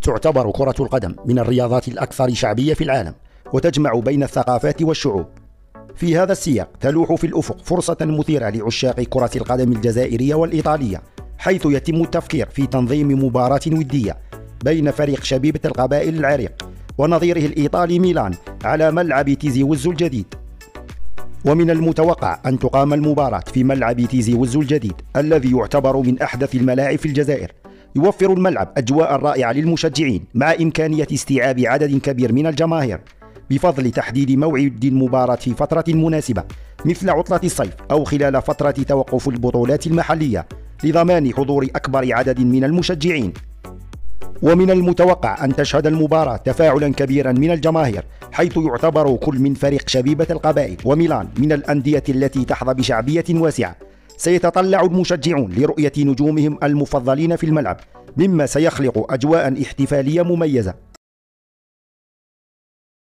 تعتبر كرة القدم من الرياضات الأكثر شعبية في العالم، وتجمع بين الثقافات والشعوب. في هذا السياق تلوح في الأفق فرصة مثيرة لعشاق كرة القدم الجزائرية والإيطالية، حيث يتم التفكير في تنظيم مباراة ودية بين فريق شبيبة القبائل العريق ونظيره الإيطالي ميلان على ملعب تيزي وزو الجديد. ومن المتوقع أن تقام المباراة في ملعب تيزي وزو الجديد الذي يعتبر من أحدث الملاعب في الجزائر. يوفر الملعب أجواء رائعة للمشجعين مع إمكانية استيعاب عدد كبير من الجماهير، بفضل تحديد موعد المباراة في فترة مناسبة مثل عطلة الصيف أو خلال فترة توقف البطولات المحلية لضمان حضور أكبر عدد من المشجعين. ومن المتوقع أن تشهد المباراة تفاعلا كبيرا من الجماهير، حيث يعتبر كل من فريق شبيبة القبائل وميلان من الأندية التي تحظى بشعبية واسعة. سيتطلع المشجعون لرؤية نجومهم المفضلين في الملعب، مما سيخلق أجواء احتفالية مميزة.